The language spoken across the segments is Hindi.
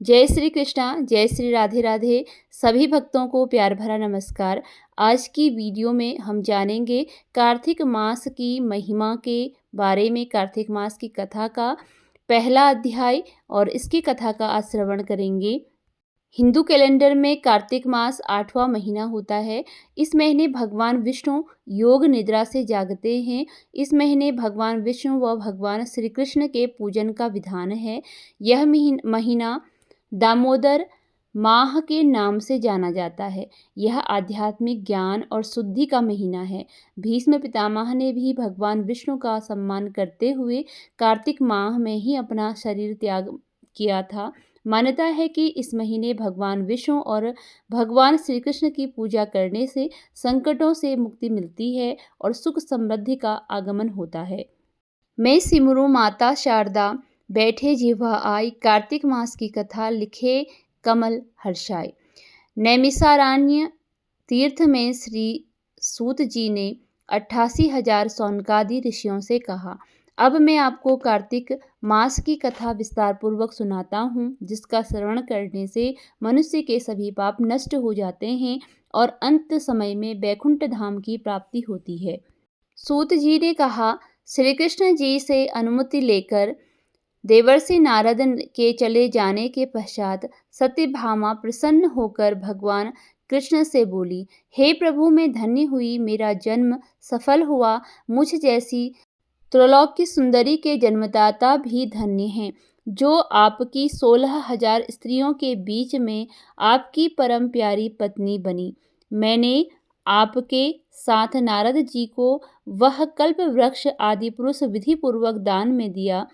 जय श्री कृष्णा, जय श्री राधे राधे। सभी भक्तों को प्यार भरा नमस्कार। आज की वीडियो में हम जानेंगे कार्तिक मास की महिमा के बारे में। कार्तिक मास की कथा का पहला अध्याय और इसकी कथा का आज श्रवण करेंगे। हिंदू कैलेंडर में कार्तिक मास 8वां महीना होता है। इस महीने भगवान विष्णु योग निद्रा से जागते हैं। इस महीने भगवान विष्णु व भगवान श्री कृष्ण के पूजन का विधान है। यह महीना दामोदर माह के नाम से जाना जाता है। यह आध्यात्मिक ज्ञान और शुद्धि का महीना है। भीष्म पितामह ने भी भगवान विष्णु का सम्मान करते हुए कार्तिक माह में ही अपना शरीर त्याग किया था। मान्यता है कि इस महीने भगवान विष्णु और भगवान श्री कृष्ण की पूजा करने से संकटों से मुक्ति मिलती है और सुख समृद्धि का आगमन होता है। मैं सिमरू माता शारदा, बैठे जिह्वा आई, कार्तिक मास की कथा लिखे कमल हर्षाय। नैमिषारण्य तीर्थ में श्री सूत जी ने 88,000 सौनकादि ऋषियों से कहा, अब मैं आपको कार्तिक मास की कथा विस्तार पूर्वक सुनाता हूँ, जिसका श्रवण करने से मनुष्य के सभी पाप नष्ट हो जाते हैं और अंत समय में बैकुंठ धाम की प्राप्ति होती है। सूत जी ने कहा, श्री कृष्ण जी से अनुमति लेकर देवर्षि नारद के चले जाने के पश्चात सत्यभामा प्रसन्न होकर भगवान कृष्ण से बोली, हे प्रभु, मैं धन्य हुई, मेरा जन्म सफल हुआ। मुझ जैसी त्रैलोक्य सुंदरी के जन्मदाता भी धन्य हैं, जो आपकी 16,000 स्त्रियों के बीच में आपकी परम प्यारी पत्नी बनी। मैंने आपके साथ नारद जी को वह कल्प वृक्ष आदि पुरुष विधि पूर्वक दान में दिया,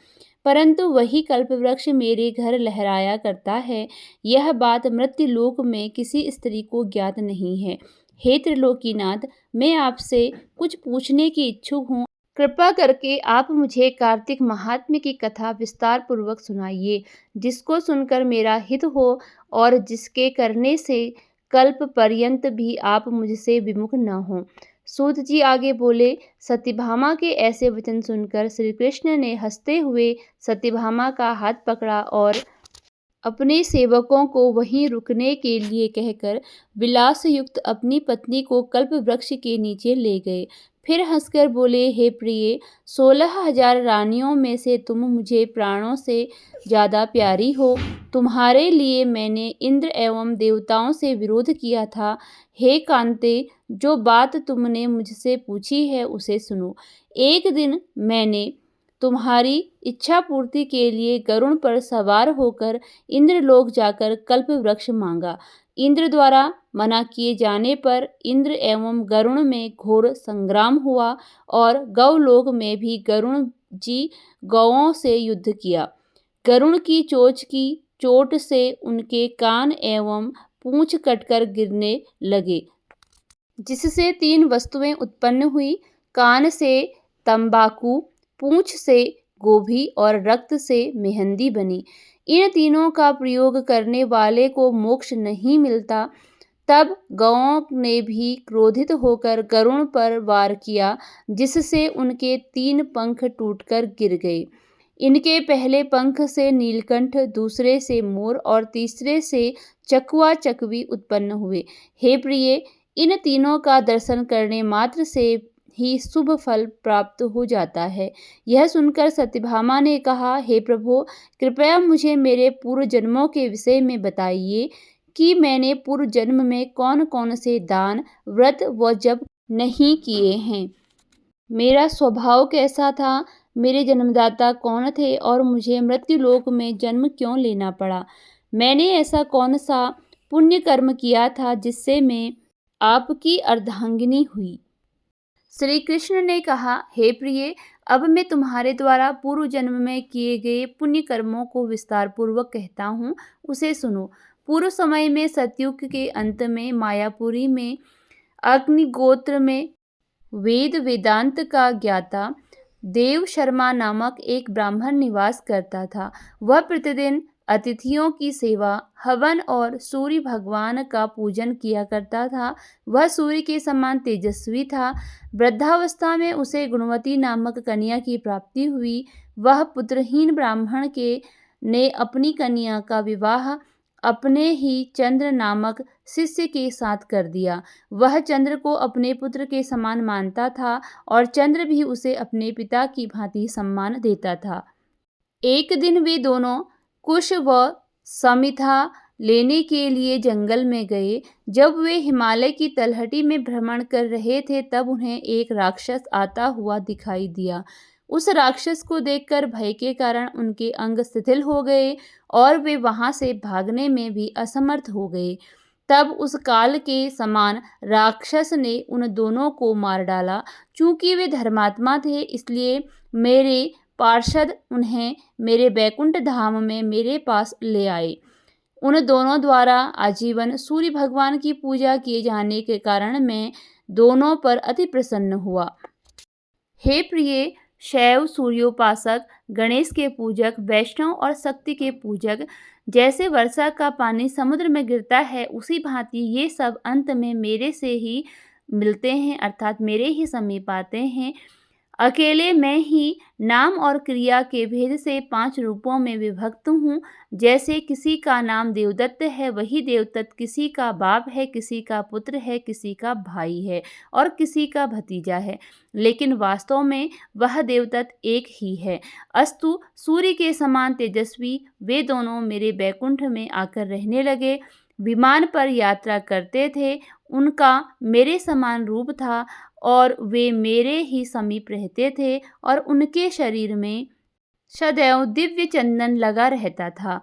परंतु वही कल्प वृक्ष मेरे घर लहराया करता है। यह बात मृत्युलोक में किसी स्त्री को ज्ञात नहीं है। हे त्रिलोकीनाथ, मैं आपसे कुछ पूछने की इच्छुक हूँ। कृपा करके आप मुझे कार्तिक महात्म्य की कथा विस्तार पूर्वक सुनाइए, जिसको सुनकर मेरा हित हो और जिसके करने से कल्प पर्यंत भी आप मुझसे विमुख न हों। सूत जी आगे बोले, सत्यभामा के ऐसे वचन सुनकर श्री कृष्ण ने हंसते हुए सत्यभामा का हाथ पकड़ा और अपने सेवकों को वहीं रुकने के लिए कहकर विलास युक्त अपनी पत्नी को कल्प वृक्ष के नीचे ले गए। फिर हंसकर बोले, हे प्रिय, 16,000 रानियों में से तुम मुझे प्राणों से ज़्यादा प्यारी हो। तुम्हारे लिए मैंने इंद्र एवं देवताओं से विरोध किया था। हे कांते, जो बात तुमने मुझसे पूछी है उसे सुनो। एक दिन मैंने तुम्हारी इच्छा पूर्ति के लिए गरुड़ पर सवार होकर इंद्रलोक जाकर कल्प वृक्ष मांगा। इंद्र द्वारा मना किए जाने पर इंद्र एवं गरुड़ में घोर संग्राम हुआ और गौलोक में भी गरुड़ जी गौओं से युद्ध किया। गरुड़ की चोंच की चोट से उनके कान एवं पूंछ कटकर गिरने लगे, जिससे 3 वस्तुएं उत्पन्न हुई। कान से तंबाकू, पूंछ से गोभी और रक्त से मेहंदी बनी। इन तीनों का प्रयोग करने वाले को मोक्ष नहीं मिलता। तब गौओं ने भी क्रोधित होकर गरुड़ पर वार किया, जिससे उनके 3 पंख टूटकर गिर गए। इनके पहले पंख से नीलकंठ, दूसरे से मोर और तीसरे से चकवा चकवी उत्पन्न हुए। हे प्रिय, इन तीनों का दर्शन करने मात्र से ही शुभ फल प्राप्त हो जाता है। यह सुनकर सत्यभामा ने कहा, हे प्रभु, कृपया मुझे मेरे पूर्व जन्मों के विषय में बताइए कि मैंने पूर्व जन्म में कौन कौन से दान, व्रत व जप नहीं किए हैं। मेरा स्वभाव कैसा था, मेरे जन्मदाता कौन थे और मुझे मृत्युलोक में जन्म क्यों लेना पड़ा। मैंने ऐसा कौन सा पुण्य कर्म किया था जिससे मैं आपकी अर्धांगिनी हुई। श्री कृष्ण ने कहा, हे प्रिय, अब मैं तुम्हारे द्वारा पूर्व जन्म में किए गए पुण्य कर्मों को विस्तार पूर्वक कहता हूँ, उसे सुनो। पूर्व समय में सतयुग के अंत में मायापुरी में अग्निगोत्र में वेद वेदांत का ज्ञाता देव शर्मा नामक एक ब्राह्मण निवास करता था। वह प्रतिदिन अतिथियों की सेवा, हवन और सूर्य भगवान का पूजन किया करता था। वह सूर्य के समान तेजस्वी था। वृद्धावस्था में उसे गुणवती नामक कन्या की प्राप्ति हुई। वह पुत्रहीन ब्राह्मण के ने अपनी कन्या का विवाह अपने ही चंद्र नामक शिष्य के साथ कर दिया। वह चंद्र को अपने पुत्र के समान मानता था और चंद्र भी उसे अपने पिता की भांति सम्मान देता था। एक दिन वे दोनों कुश व समिधा लेने के लिए जंगल में गए। जब वे हिमालय की तलहटी में भ्रमण कर रहे थे तब उन्हें एक राक्षस आता हुआ दिखाई दिया। उस राक्षस को देखकर भय के कारण उनके अंग शिथिल हो गए और वे वहां से भागने में भी असमर्थ हो गए। तब उस काल के समान राक्षस ने उन दोनों को मार डाला। चूंकि वे धर्मात्मा थे इसलिए मेरे पार्षद उन्हें मेरे बैकुंठ धाम में मेरे पास ले आए। उन दोनों द्वारा आजीवन सूर्य भगवान की पूजा किए जाने के कारण मैं दोनों पर अति प्रसन्न हुआ। हे प्रिय, शैव सूर्योपासक, गणेश के पूजक, वैष्णव और शक्ति के पूजक, जैसे वर्षा का पानी समुद्र में गिरता है उसी भांति ये सब अंत में मेरे से ही मिलते हैं अर्थात मेरे ही समीप आते हैं। अकेले मैं ही नाम और क्रिया के भेद से 5 रूपों में विभक्त हूँ। जैसे किसी का नाम देवदत्त है, वही देवदत्त किसी का बाप है, किसी का पुत्र है, किसी का भाई है और किसी का भतीजा है, लेकिन वास्तव में वह देवदत्त एक ही है। अस्तु, सूर्य के समान तेजस्वी वे दोनों मेरे बैकुंठ में आकर रहने लगे। विमान पर यात्रा करते थे, उनका मेरे समान रूप था और वे मेरे ही समीप रहते थे और उनके शरीर में सदैव दिव्य चंदन लगा रहता था।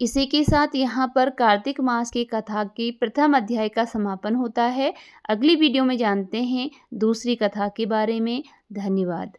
इसी के साथ यहाँ पर कार्तिक मास की कथा की प्रथम अध्याय का समापन होता है। अगली वीडियो में जानते हैं दूसरी कथा के बारे में। धन्यवाद।